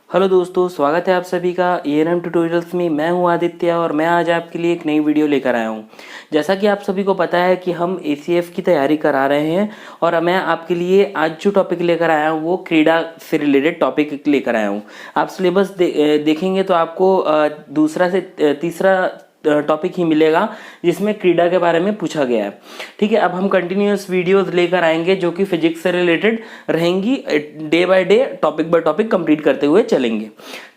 Hello दोस्तों, स्वागत है आप सभी का एएनएम ट्यूटोरियल्स में। मैं हूं आदित्य और मैं आज आपके लिए एक नई वीडियो लेकर आया हूं। जैसा कि आप सभी को पता है कि हम एसीएफ की तैयारी करा रहे हैं और मैं आपके लिए आज जो टॉपिक लेकर आया हूं वो क्रीड़ा से रिलेटेड टॉपिक लेकर आया हूं। आप सिलेबस देखेंगे तो आपको दूसरा से तीसरा टॉपिक ही मिलेगा जिसमें क्रीड़ा के बारे में पूछा गया है। ठीक है, अब हम कंटिन्यूअस वीडियोस लेकर आएंगे जो कि फिजिक्स से रिलेटेड रहेंगी। Day by day topic by topic complete करते हुए चलेंगे।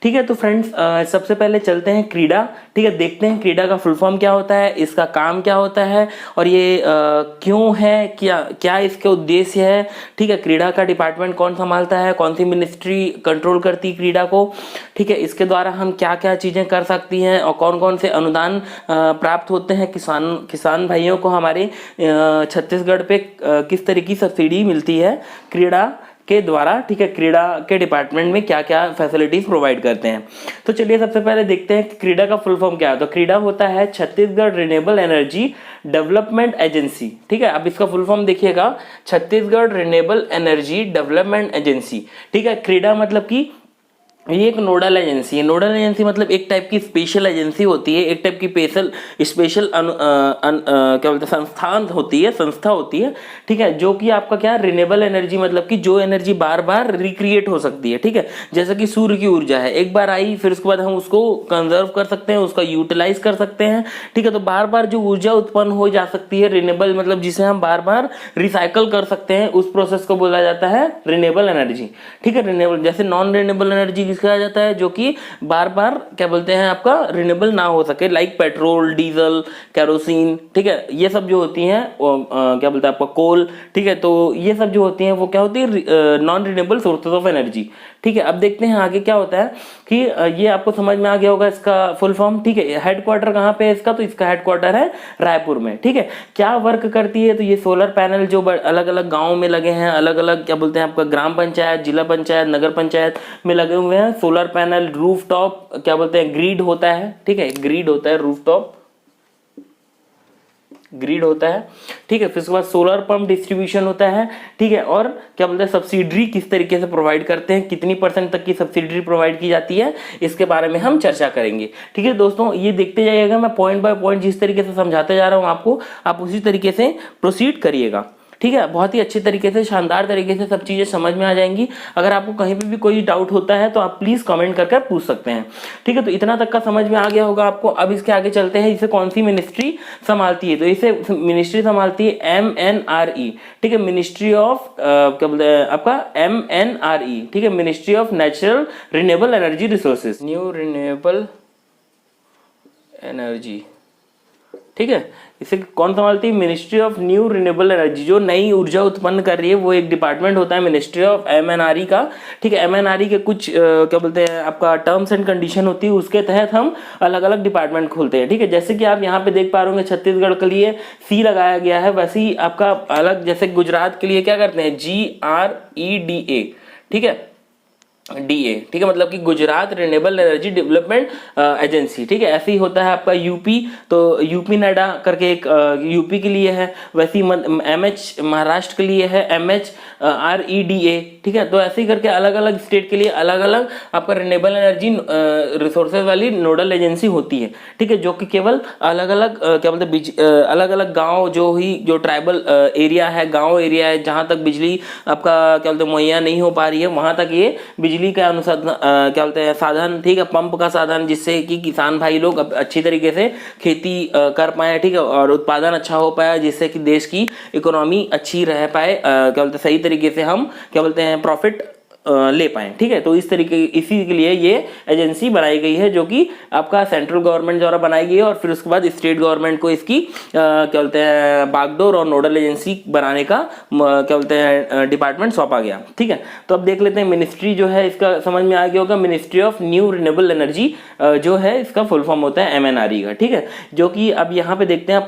ठीक है, तो फ्रेंड्स सबसे पहले चलते हैं क्रीड़ा। ठीक है, देखते हैं क्रीड़ा का फुल फॉर्म क्या होता है, इसका काम क्या होता है और ये क्यों है, क्या क्या इसके उद्देश्य है। ठीक है, क्रीड़ा का डिपार्टमेंट कौन संभालता है, कौन सी मिनिस्ट्री कंट्रोल करती है क्रीड़ा को। ठीक है, इसके द्वारा हम क्या क्या चीज़ें कर सकती हैं और कौन कौन से अनुदान प्राप्त होते हैं किसान भाइयों को हमारे छत्तीसगढ़ पे किस तरह की सब्सिडी मिलती है क्रीड़ा के द्वारा। ठीक है, क्रीड़ा के डिपार्टमेंट में क्या क्या फैसिलिटीज प्रोवाइड करते हैं। तो चलिए सबसे पहले देखते हैं कि क्रीड़ा का फुल फॉर्म क्या है। तो क्रीड़ा होता है Chhattisgarh renewable energy development agency. ठीक है, अब इसका फुल फॉर्म देखिएगा, Chhattisgarh renewable energy development agency. ठीक है, क्रीड़ा मतलब कि ये एक नोडल एजेंसी है। नोडल एजेंसी मतलब एक टाइप की स्पेशल एजेंसी होती है, एक टाइप की स्पेशल क्या बोलते हैं संस्था होती है। ठीक है, जो कि आपका क्या रिन्यूएबल एनर्जी मतलब कि जो एनर्जी बार बार रिक्रिएट हो सकती है। ठीक है, जैसे कि सूर्य की ऊर्जा है, एक बार आई फिर उसके बाद हम उसको कंजर्व कर सकते हैं, उसका यूटिलाइज कर सकते हैं। ठीक है, तो बार बार जो ऊर्जा उत्पन्न हो जा सकती है रिन्यूएबल मतलब जिसे हम बार बार रिसाइकल कर सकते हैं, उस प्रोसेस को बोला जाता है रिन्यूएबल एनर्जी। ठीक है, रिन्यूएबल जैसे नॉन रिन्यूएबल एनर्जी कहा जाता है जो कि बार बार क्या बोलते हैं आपका रिन्यूएबल ना हो सके, लाइक पेट्रोल, डीजल, केरोसिन। ठीक है, ये सब जो होती हैं क्या बोलते हैं आपका कोल। ठीक है, तो ये सब जो होती हैं वो क्या होती है non renewable sources of energy. ठीक है, अब देखते हैं आगे क्या होता है कि ये आपको समझ में आ गया होगा इसका फुल फॉर्म। ठीक है, हेडक्वार्टर कहाँ पे है इसका, तो इसका हेडक्वार्टर है रायपुर में। ठीक है, क्या वर्क करती है, तो ये सोलर पैनल जो अलग अलग गाँव में लगे हैं, अलग अलग क्या बोलते हैं आपका ग्राम पंचायत, जिला पंचायत, नगर पंचायत में लगे हुए हैं। सोलर पैनल, रूफटॉप क्या बोलते हैं ग्रिड होता है। ठीक है, ग्रिड होता है, रूफटॉप ग्रिड होता है। ठीक है, फिर उसके बाद सोलर पंप डिस्ट्रीब्यूशन होता है। ठीक है, और क्या बोलते हैं सब्सिडी किस तरीके से प्रोवाइड करते हैं, कितनी % तक की सब्सिडी प्रोवाइड की जाती है, इसके बारे में हम चर्चा करेंगे। ठीक है दोस्तों, ये देखते जाइएगा, मैं पॉइंट बाय पॉइंट जिस तरीके से समझाते जा रहा हूं आपको, आप उसी तरीके से प्रोसीड करिएगा। ठीक है, बहुत ही अच्छे तरीके से, शानदार तरीके से सब चीज़ें समझ में आ जाएंगी। अगर आपको कहीं पे भी कोई डाउट होता है तो आप प्लीज़ कमेंट करके पूछ सकते हैं। ठीक है, तो इतना तक का समझ में आ गया होगा आपको। अब इसके आगे चलते हैं, इसे कौन सी मिनिस्ट्री संभालती है। तो इसे मिनिस्ट्री संभालती है MNRE। ठीक है, मिनिस्ट्री ऑफ क्या बोलते हैं आपका MNRE। ठीक है, ministry of natural renewable energy resources, new renewable energy. ठीक है, इसे कौन संभालती है, ministry of new renewable energy. जो नई ऊर्जा उत्पन्न कर रही है वो एक डिपार्टमेंट होता है मिनिस्ट्री ऑफ MNRE का। ठीक है, MNRE के कुछ क्या बोलते हैं आपका टर्म्स एंड कंडीशन होती है, उसके तहत हम अलग अलग डिपार्टमेंट खोलते हैं। ठीक है, जैसे कि आप यहाँ पे देख पा रहे होंगे छत्तीसगढ़ के लिए C लगाया गया है, वैसे ही आपका अलग जैसे गुजरात के लिए क्या करते हैं GREDA। ठीक है, DA। ठीक है, मतलब कि Gujarat renewable energy development agency. ठीक है, ऐसे ही होता है आपका यूपी, तो यूपी नेडा करके एक यूपी के लिए है, वैसे ही MH महाराष्ट्र के लिए है, MHREDA। ठीक है, तो ऐसे ही करके अलग अलग स्टेट के लिए अलग अलग आपका रिन्यूएबल एनर्जी रिसोर्सेज वाली नोडल एजेंसी होती है। ठीक है, जो कि केवल अलग अलग क्या बोलते हैं अलग अलग गाँव जो ट्राइबल एरिया है, गाँव एरिया है, जहाँ तक बिजली आपका क्या बोलते हैं मुहैया नहीं हो पा रही है, वहाँ तक ये बिजली का अनुसार क्या बोलते हैं साधन, ठीक है, पंप का साधन, जिससे कि किसान भाई लोग अच्छी तरीके से खेती कर पाए। ठीक है, और उत्पादन अच्छा हो पाया, जिससे कि देश की इकोनॉमी अच्छी रह पाए, क्या बोलते हैं सही तरीके से हम क्या बोलते हैं प्रॉफिट ले पाएं। ठीक है, तो इसी के लिए ये एजेंसी बनाई गई है, जो कि आपका सेंट्रल गवर्नमेंट द्वारा बनाई गई है और फिर उसके बाद स्टेट गवर्नमेंट को इसकी क्या बोलते हैं बागडोर और नोडल एजेंसी बनाने का क्या बोलते हैं डिपार्टमेंट सौंपा गया। ठीक है, तो अब देख लेते हैं मिनिस्ट्री जो है, इसका समझ में आ गया होगा, ministry of new renewable energy जो है इसका फुल फॉर्म होता है MNRE का। ठीक है, जो कि अब यहाँ पे देखते हैं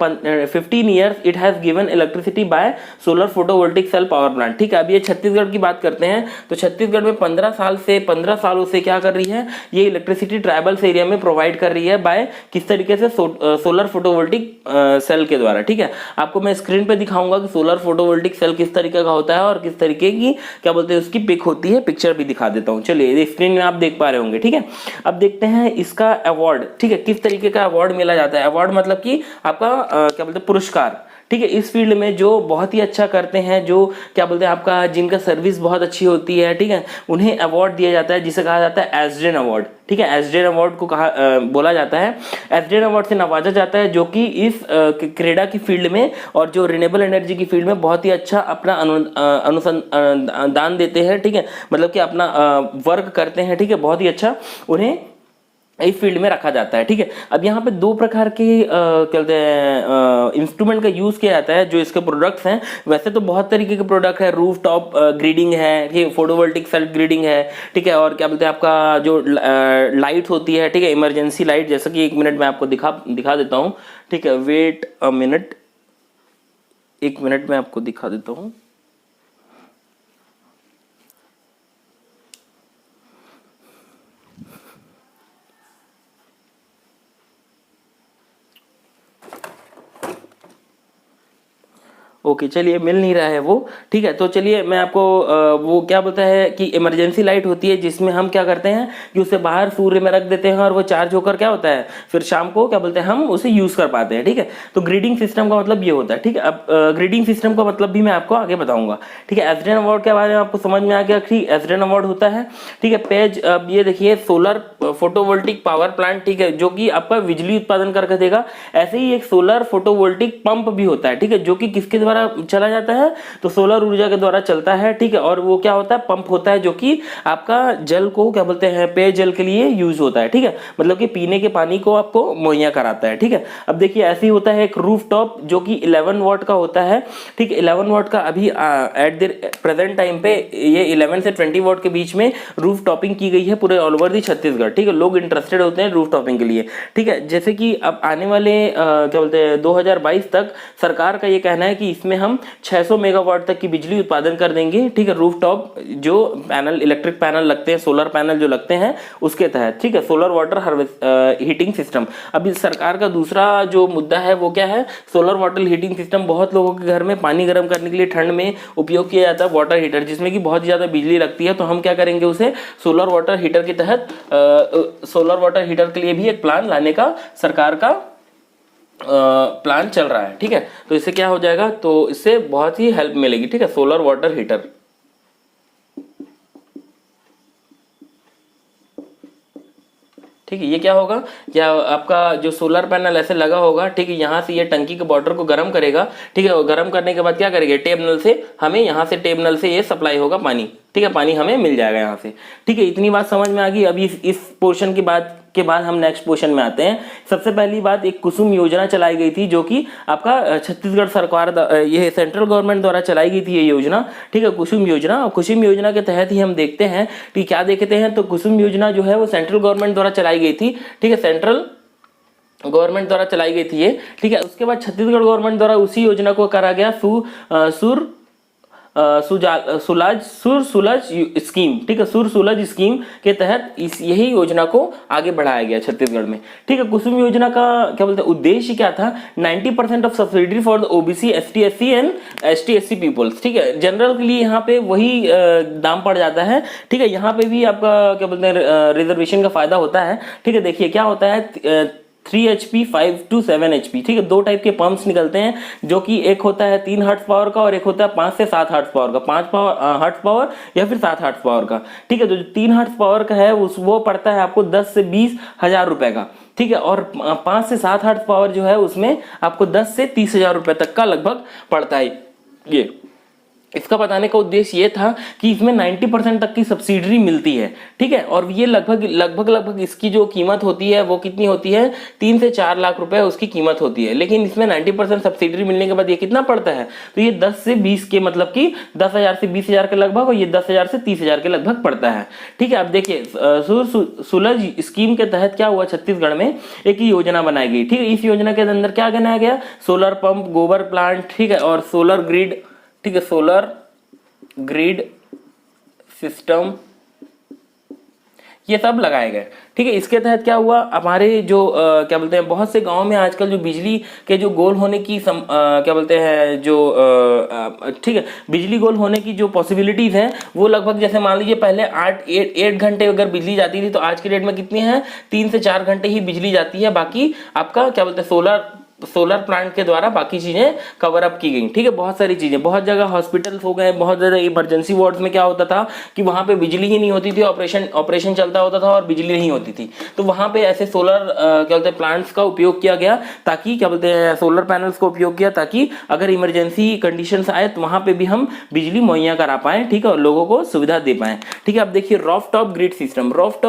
15 years it has given electricity by solar photovoltaic cell power plant. ठीक है, अब ये छत्तीसगढ़ की बात करते हैं, तो छत्तीसगढ़ में 15 सालों से क्या कर रही है, ये इलेक्ट्रिसिटी ट्राइबल्स एरिया में प्रोवाइड कर रही है बाय किस तरीके से, सोलर फोटोवोल्टिक सेल के द्वारा। ठीक है, आपको मैं स्क्रीन पे दिखाऊंगा कि सोलर फोटोवोल्टिक सेल किस तरीके का होता है और किस तरीके की क्या बोलते हैं उसकी पिक होती है, पिक्चर भी दिखा देता हूँ। चलिए स्क्रीन में आप देख पा रहे होंगे। ठीक है, अब देखते हैं इसका अवार्ड। ठीक है, किस तरीके का अवार्ड मिला जाता है। अवार्ड मतलब कि आपका क्या बोलते हैं पुरस्कार। ठीक है, इस फील्ड में जो बहुत ही अच्छा करते हैं, जो क्या बोलते हैं आपका जिनका सर्विस बहुत अच्छी होती है, ठीक है, उन्हें अवार्ड दिया जाता है जिसे कहा जाता है एसडेन अवार्ड। ठीक है, एसडेन अवार्ड को कहा बोला जाता है, एसडेन अवार्ड से नवाजा जाता है, जो कि इस क्रीड़ा की फील्ड में और जो रिन्यूएबल एनर्जी की फील्ड में बहुत ही अच्छा अपना अनुसंधान देते हैं। ठीक है, मतलब कि अपना वर्क करते हैं। ठीक है, बहुत ही अच्छा उन्हें इस फील्ड में रखा जाता है। ठीक है, अब यहाँ पे दो प्रकार के क्या बोलते हैं इंस्ट्रूमेंट का यूज किया जाता है जो इसके प्रोडक्ट्स हैं। वैसे तो बहुत तरीके के प्रोडक्ट है, रूफ टॉप ग्रिडिंग है, ठीक है, फोटोवोल्टिक सेल्फ ग्रिडिंग है। ठीक है, और क्या बोलते हैं आपका जो लाइट होती है, ठीक है, इमरजेंसी लाइट, जैसा कि 1 मिनट में आपको दिखा देता हूँ। ठीक है, वेट अ मिनट, 1 मिनट में आपको दिखा देता हूँ। ओके, चलिए मिल नहीं रहा है वो। ठीक है, तो चलिए मैं आपको वो क्या बोलता है कि इमरजेंसी लाइट होती है जिसमें हम क्या करते हैं कि उसे बाहर सूर्य में रख देते हैं और वो चार्ज होकर क्या होता है फिर शाम को क्या बोलते हैं हम उसे यूज कर पाते हैं। ठीक है, तो ग्रिडिंग सिस्टम का मतलब ये होता है। ठीक है, अब ग्रिडिंग सिस्टम का मतलब भी मैं आपको आगे बताऊंगा। ठीक है, एसडेन अवार्ड के बारे में आपको समझ में आ गया कि एसडेन अवार्ड होता है। ठीक है, पेज अब ये देखिए सोलर फोटोवोल्टिक पावर प्लांट, ठीक है, जो कि आपका बिजली उत्पादन करके देगा। ऐसे ही एक सोलर फोटोवोल्टिक पंप भी होता है। ठीक है, जो कि किसके द्वारा चला जाता है, तो सोलर ऊर्जा के द्वारा चलता है। ठीक है, और वो क्या होता है पंप होता है जो कि आपका जल को क्या बोलते हैं पेयजल के लिए यूज होता है। ठीक है, मतलब कि पीने के पानी को आपको मुहैया कराता है। ठीक है, अब देखिए ऐसे ही होता है एक रूफ टॉप जो कि 11 वाट का होता है। ठीक है, 11 वाट का अभी एट द प्रेजेंट टाइम पे ये 11 से 20 वाट के बीच में रूफ टॉपिंग की गई है पूरे ऑल ओवर दी छत्तीसगढ़। ठीक है, लोग इंटरेस्टेड होते हैं रूफ टॉपिंग के लिए। ठीक है, जैसे कि अब आने वाले क्या बोलते हैं 2022 तक सरकार का ये कहना है कि इसमें हम 600 मेगावाट तक की बिजली उत्पादन कर देंगे। ठीक है, रूफटॉप जो पैनल इलेक्ट्रिक पैनल लगते हैं, सोलर पैनल जो लगते हैं उसके तहत। ठीक है, सोलर वाटर हीटिंग सिस्टम। अभी सरकार का दूसरा जो मुद्दा है वो क्या है, सोलर वाटर हीटिंग सिस्टम। बहुत लोगों के घर में पानी गर्म करने के लिए ठंड में उपयोग किया जाता है वाटर हीटर, जिसमें कि बहुत ज्यादा बिजली लगती है। तो हम क्या करेंगे उसे सोलर वाटर हीटर के तहत सोलर वाटर हीटर के लिए भी एक प्लान लाने का सरकार का प्लान चल रहा है। ठीक है, तो इससे क्या हो जाएगा, तो इससे बहुत ही हेल्प मिलेगी। ठीक है, सोलर वाटर हीटर। ठीक है, ये क्या होगा, क्या आपका जो सोलर पैनल ऐसे लगा होगा। ठीक है, यहाँ से ये टंकी के वाटर को गर्म करेगा। ठीक है, गर्म करने के बाद क्या करेंगे, टेप नल से हमें यहाँ से टेप नल से ये सप्लाई होगा पानी। ठीक है, पानी हमें मिल जाएगा यहाँ से। ठीक है, इतनी बात समझ में आ गई। अभी इस पोर्शन की बात के बाद हम नेक्स्ट पोर्शन में आते हैं। सबसे पहली बात, एक कुसुम योजना चलाई गई थी जो कि आपका छत्तीसगढ़ सरकार ये सेंट्रल गवर्नमेंट द्वारा चलाई गई थी ये योजना। ठीक है, कुसुम योजना। कुसुम योजना के तहत ही हम देखते हैं कि क्या देखते हैं, तो कुसुम योजना जो है वो सेंट्रल गवर्नमेंट द्वारा चलाई गई थी। ठीक है, सेंट्रल गवर्नमेंट द्वारा चलाई गई थी ये। ठीक है, उसके बाद छत्तीसगढ़ गवर्नमेंट द्वारा उसी योजना को करा गया सुर सुलज स्कीम। ठीक है, सुर सुलज स्कीम के तहत इस यही योजना को आगे बढ़ाया गया छत्तीसगढ़ में। ठीक है, कुसुम योजना का क्या बोलते हैं उद्देश्य क्या था, 90% of subsidy for the OBC ST SC and ST SC peoples. ठीक है, जनरल के लिए यहाँ पे वही दाम पड़ जाता है। ठीक है, यहाँ पे भी आपका क्या बोलते हैं रिजर्वेशन का फायदा होता है। ठीक है, देखिए क्या होता है 3 HP 5 to 7 HP। ठीक है, दो टाइप के पंप्स निकलते हैं, जो कि एक होता है 3 हर्ट्ज पावर का और एक होता है 5 से 7 हर्ट्ज पावर का, 5 हर्ट्ज पावर या फिर 7 हर्ट्ज पावर का। ठीक है, जो 3 हर्ट्ज पावर का है वो पड़ता है आपको 10 से 20 हजार रुपए का। ठीक है, और 5 से 7 हर्ट्ज पावर जो है उसमें आपको 10 से 30 हजार रुपए तक का लगभग पड़ता है। ये इसका बताने का उद्देश्य ये था कि इसमें 90% तक की सब्सिडी मिलती है। ठीक है, और ये लगभग इसकी जो कीमत होती है वो कितनी होती है, 3 से 4 लाख रुपए उसकी कीमत होती है। लेकिन इसमें 90% सब्सिडी मिलने के बाद ये कितना पड़ता है, तो ये 10 से 20 के मतलब कि 10,000 से 20,000 के लगभग, और ये 10,000 से 30,000 के लगभग पड़ता है। ठीक है, अब देखिए सुलज स्कीम के तहत क्या हुआ, छत्तीसगढ़ में एक योजना बनाई गई। ठीक है, इस योजना के अंदर क्या बनाया गया, सोलर पंप, गोबर प्लांट, ठीक है, और सोलर ग्रिड। ठीक है, सोलर ग्रिड सिस्टम, ये सब लगाए गए। ठीक है, इसके तहत क्या हुआ, हमारे जो क्या बोलते हैं, बहुत से गांव में आजकल जो बिजली के जो गोल होने की क्या बोलते हैं जो ठीक है, बिजली गोल होने की जो पॉसिबिलिटीज हैं वो लगभग, जैसे मान लीजिए पहले 8 घंटे अगर बिजली जाती थी, तो आज की डेट में कितनी है, 3 से 4 घंटे ही बिजली जाती है। बाकी आपका क्या बोलते हैं, सोलर प्लांट के द्वारा बाकी चीजें कवर अप की गई। ठीक है, बहुत सारी चीजें, बहुत जगह हॉस्पिटल्स हो गए, बहुत ज्यादा इमरजेंसी वार्ड्स में क्या होता था कि वहां पे बिजली ही नहीं होती थी, ऑपरेशन चलता होता था और बिजली नहीं होती थी, तो वहां पे ऐसे सोलर क्या बोलते हैं प्लांट्स का उपयोग किया गया, ताकि क्या बोलते हैं सोलर पैनल्स का उपयोग किया, ताकि अगर इमरजेंसी कंडीशंस आए तो वहां पे भी हम बिजली मुहैया करा पाए। ठीक है, और लोगों को सुविधा दे पाए। ठीक है, अब देखिए rough top grid system, roof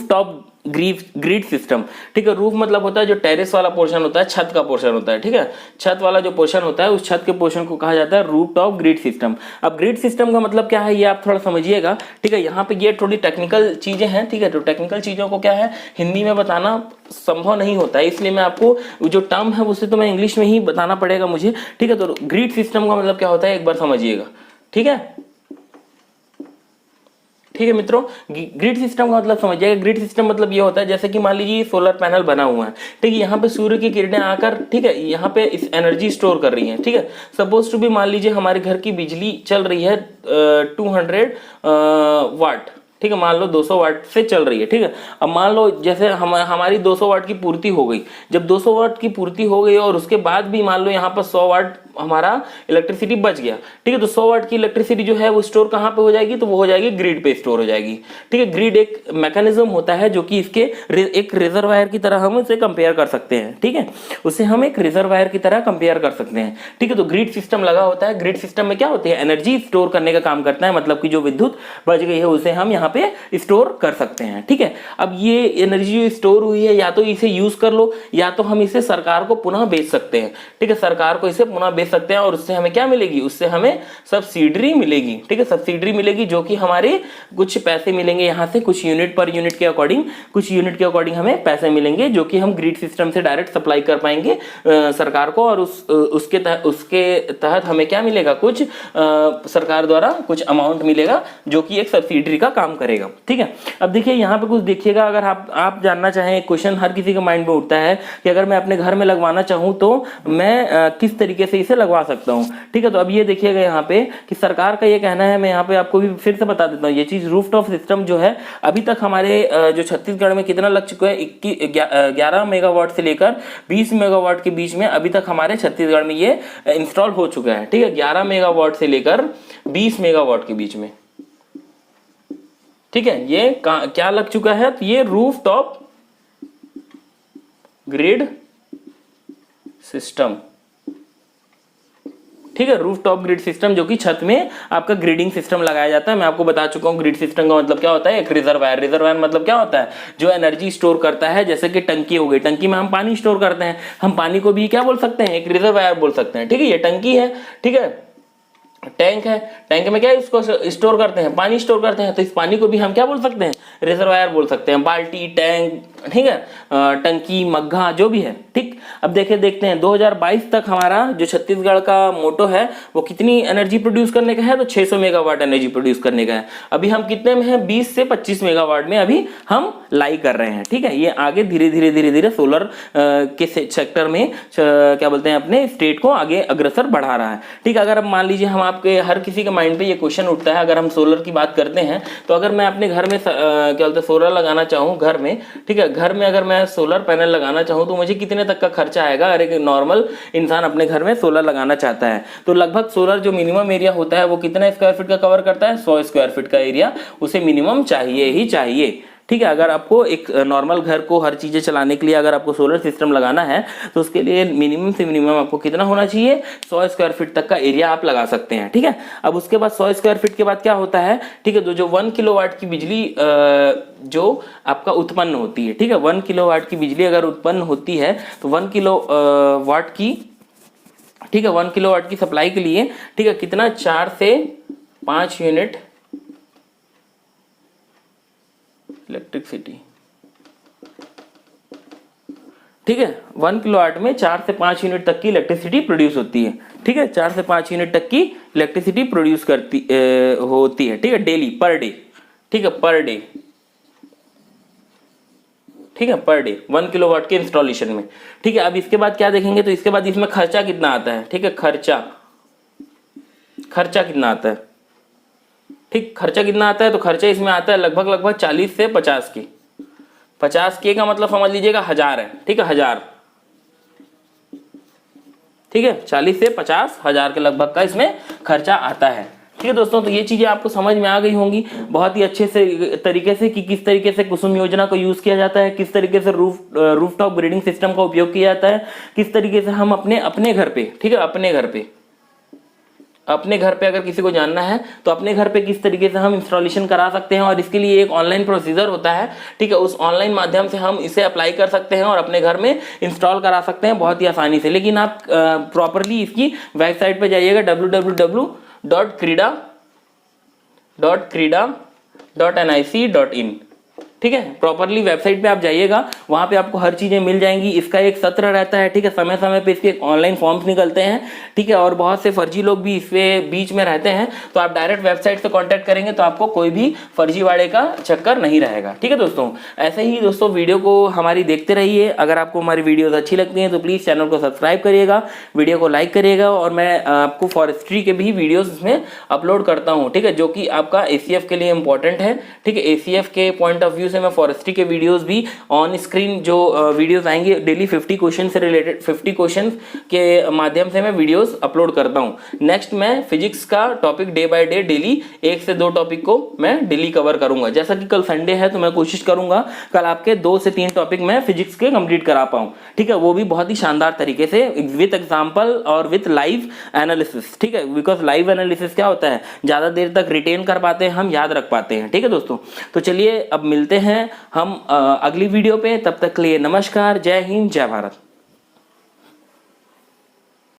top grid system. ठीक है, रूफ मतलब होता है जो टेरेस वाला पोर्शन होता है, छत का पोर्शन होता है। ठीक है, छत वाला जो पोर्शन होता है, उस छत के पोर्शन को कहा जाता है रूफ टॉप ग्रिड सिस्टम। अब ग्रिड सिस्टम का मतलब क्या है, ये आप थोड़ा समझिएगा। ठीक है, यहाँ पे ये थोड़ी टेक्निकल चीजें हैं। ठीक है, तो टेक्निकल चीजों को क्या है, हिंदी में बताना संभव नहीं होता है, इसलिए मैं आपको जो टर्म है उसे तो मैं इंग्लिश में ही बताना पड़ेगा मुझे। ठीक है, तो ग्रिड सिस्टम का मतलब क्या होता है, एक बार समझिएगा। ठीक है, ठीक है मित्रों, ग्रिड सिस्टम का मतलब समझिएगा। ग्रिड सिस्टम मतलब ये होता है, जैसे कि मान लीजिए सोलर पैनल बना हुआ है। ठीक है, यहाँ पे सूर्य की किरणें आकर, ठीक है, यहाँ पे इस एनर्जी स्टोर कर रही हैं। ठीक है, सपोज टू भी मान लीजिए हमारे घर की बिजली चल रही है 200 वाट। ठीक है, मान लो 200 वाट से चल रही है। ठीक है, अब मान लो जैसे हमारी 200 वाट की पूर्ति हो गई। जब 200 वाट की पूर्ति हो गई और उसके बाद भी मान लो यहाँ पर 100 वाट हमारा इलेक्ट्रिसिटी बच गया। ठीक है, तो 100 वाट की इलेक्ट्रिसिटी जो है वो स्टोर कहाँ पे हो जाएगी, तो वो हो जाएगी ग्रिड पे स्टोर हो जाएगी। ठीक है, ग्रिड एक मैकेनिज्म होता है जो कि इसके एक रिजर्वायर की तरह हम उसे कंपेयर कर सकते हैं। ठीक है, उसे हम एक रिजर्वायर की तरह कंपेयर कर सकते हैं। ठीक है, तो ग्रिड सिस्टम लगा होता है। ग्रिड सिस्टम में क्या होती है, एनर्जी स्टोर करने का काम करता है, मतलब कि जो विद्युत बच गई है उसे हम यहाँ पे स्टोर कर सकते हैं। ठीक है, अब ये एनर्जी जो स्टोर हुई है, या तो इसे यूज कर लो, या तो हम इसे सरकार को पुनः बेच सकते हैं। ठीक है, सरकार को इसे पुनः बेच सकते हैं और उससे हमें क्या मिलेगी, उससे हमें सब्सिडी मिलेगी। ठीक है, सब्सिडी मिलेगी, जो कि हमारे कुछ पैसे मिलेंगे यहाँ से, कुछ यूनिट पर यूनिट के अकॉर्डिंग, कुछ यूनिट के अकॉर्डिंग हमें पैसे मिलेंगे, जो कि हम ग्रिड सिस्टम से डायरेक्ट सप्लाई कर पाएंगे सरकार को। और उसके तहत हमें क्या मिलेगा, कुछ सरकार द्वारा कुछ अमाउंट मिलेगा, जो कि एक सब्सिडी का काम करेगा। ठीक है, अब देखिए यहाँ पे कुछ देखिएगा, अगर आप जानना चाहें, क्वेश्चन हर किसी के माइंड में उठता है कि अगर मैं अपने घर में लगवाना चाहूँ तो मैं किस तरीके से इसे लगवा सकता हूँ। ठीक है, तो अब ये देखिएगा यहाँ पे कि सरकार का ये कहना है, मैं यहाँ पे आपको भी फिर से बता देता हूँ ये चीज, रूफटॉप सिस्टम जो है अभी तक हमारे जो छत्तीसगढ़ में कितना लग चुका है, 11 मेगावाट से लेकर 20 मेगावाट के बीच में अभी तक हमारे छत्तीसगढ़ में ये इंस्टॉल हो चुका है। ठीक है, 11 मेगावाट से लेकर 20 मेगावाट के बीच में। ठीक है, ये क्या लग चुका है, तो ये रूफ टॉप ग्रिड सिस्टम। ठीक है, रूफ टॉप ग्रिड सिस्टम, जो कि छत में आपका ग्रिडिंग सिस्टम लगाया जाता है। मैं आपको बता चुका हूँ ग्रिड सिस्टम का मतलब क्या होता है, एक रिजर्वायर। रिजर्वायर मतलब क्या होता है, जो एनर्जी स्टोर करता है, जैसे कि टंकी हो गई, टंकी में हम पानी स्टोर करते हैं, हम पानी को भी क्या बोल सकते हैं, एक रिजर्वायर बोल सकते हैं। ठीक है, ये टंकी है। ठीक है, टैंक है, टैंक में क्या इसको स्टोर करते हैं, पानी स्टोर करते हैं, तो इस पानी को भी हम क्या बोल सकते हैं, रिजर्वायर बोल सकते हैं। बाल्टी, टैंक, ठीक है, टंकी, मग्घा, जो भी है। ठीक, अब देखते हैं 2022 तक हमारा जो छत्तीसगढ़ का मोटो है वो कितनी एनर्जी प्रोड्यूस करने का है, तो 600 मेगावाट एनर्जी प्रोड्यूस करने का है। अभी हम कितने में हैं, 20 से 25 मेगावाट में अभी हम लाई कर रहे हैं। ठीक है, ये आगे धीरे धीरे सोलर के सेक्टर में क्या बोलते हैं, अपने स्टेट को आगे अग्रसर बढ़ा रहा है। ठीक है, अगर अब मान लीजिए हम आपके हर किसी के माइंड पे ये क्वेश्चन उठता है, अगर हम सोलर की बात करते हैं, तो अगर मैं अपने घर में क्या बोलते हैं सोलर लगाना चाहूँ घर में, ठीक है, घर में अगर मैं सोलर पैनल लगाना चाहूँ तो मुझे कितने तक का खर्चा आएगा। अगर एक नॉर्मल इंसान अपने घर में सोलर लगाना चाहता है, तो लगभग सोलर जो मिनिमम एरिया होता है वो कितना स्क्वायर फीट का कवर करता है, 100 स्क्वायर फीट का एरिया उसे मिनिमम चाहिए ही चाहिए। ठीक है, अगर आपको एक नॉर्मल घर को हर चीजें चलाने के लिए अगर आपको सोलर सिस्टम लगाना है, तो उसके लिए मिनिमम से मिनिमम आपको कितना होना चाहिए, 100 स्क्वायर फीट तक का एरिया आप लगा सकते हैं। ठीक है, अब उसके बाद 100 स्क्वायर फीट के बाद क्या होता है, ठीक है, तो जो 1 किलोवाट की बिजली जो आपका उत्पन्न होती है, ठीक है, 1 किलोवाट की बिजली अगर उत्पन्न होती है, तो 1 किलो वाट की, ठीक है, 1 किलोवाट की सप्लाई के लिए, ठीक है, कितना 4 से 5 यूनिट इलेक्ट्रिसिटी। ठीक है, 1 किलोवाट में 4 से 5 यूनिट तक की इलेक्ट्रिसिटी प्रोड्यूस होती है। ठीक है, 4 से 5 यूनिट तक की इलेक्ट्रिसिटी प्रोड्यूस होती है। ठीक है, डेली, पर डे। ठीक है, पर डे। ठीक है, पर डे 1 किलोवाट के इंस्टॉलेशन में। ठीक है, अब इसके बाद क्या देखेंगे, तो इसके बाद इसमें खर्चा कितना आता है। ठीक है, खर्चा कितना आता है। ठीक, खर्चा कितना आता है, तो खर्चा इसमें आता है लगभग 40 से 50 के। 50 के का मतलब समझ लीजिएगा 1000 है। ठीक है, 1000। ठीक है, 40 से 50 हजार के लगभग का इसमें खर्चा आता है। ठीक है दोस्तों, तो ये चीजें आपको समझ में आ गई होंगी बहुत ही अच्छे से तरीके से कि किस तरीके से कुसुम योजना को यूज किया जाता है, किस तरीके से रूफटॉप ग्रिडिंग सिस्टम का उपयोग किया जाता है, किस तरीके से हम अपने घर पे, ठीक है, अपने घर पे अगर किसी को जानना है तो अपने घर पे किस तरीके से हम इंस्टॉलेशन करा सकते हैं, और इसके लिए एक ऑनलाइन प्रोसीजर होता है। ठीक है, उस ऑनलाइन माध्यम से हम इसे अप्लाई कर सकते हैं और अपने घर में इंस्टॉल करा सकते हैं बहुत ही आसानी से। लेकिन आप प्रॉपरली इसकी वेबसाइट पे जाइएगा www.crida.nic.in। ठीक है, प्रॉपरली वेबसाइट पे आप जाइएगा, वहां पे आपको हर चीजें मिल जाएंगी। इसका एक सत्र रहता है। ठीक है, समय समय पे इसके ऑनलाइन फॉर्म्स निकलते हैं। ठीक है, और बहुत से फर्जी लोग भी इसके बीच में रहते हैं, तो आप डायरेक्ट वेबसाइट से कांटेक्ट करेंगे तो आपको कोई भी फर्जीवाड़े का चक्कर नहीं रहेगा। ठीक है दोस्तों, ऐसे ही दोस्तों वीडियो को हमारी देखते रहिए। अगर आपको हमारी वीडियोज अच्छी लगती हैं तो प्लीज चैनल को सब्सक्राइब करिएगा, वीडियो को लाइक करिएगा, और मैं आपको फॉरेस्ट्री के भी वीडियोज इसमें अपलोड करता हूँ। ठीक है, जो कि आपका ACF के लिए इंपॉर्टेंट है। ठीक है, ACF के पॉइंट ऑफ व्यू से मैं फॉरेस्ट्री के वीडियोस भी ऑन स्क्रीन जो वीडियोस आएंगे डेली 50 क्वेश्चन से रिलेटेड 50 क्वेश्चन के माध्यम से मैं वीडियोस अपलोड करता हूं। नेक्स्ट मैं फिजिक्स का topic day by day daily 1 से 2 टॉपिक को मैं डेली कवर करूंगा। जैसा कि कल संडे है तो मैं कोशिश करूंगा कल आपके 2 से 3 टॉपिक मैं फिजिक्स के कंप्लीट करा पाऊं। ठीक है, वो भी बहुत ही शानदार तरीके से विथ एग्जाम्पल और विथ लाइव एनालिसिस। ठीक है, बिकॉज लाइव एनालिसिस क्या होता है, ज्यादा देर तक रिटेन कर पाते हैं, हम याद रख पाते हैं। ठीक है दोस्तों, तो चलिए अब मिलते हैं हम अगली वीडियो पे। तब तक के लिए नमस्कार, जय हिंद, जय भारत।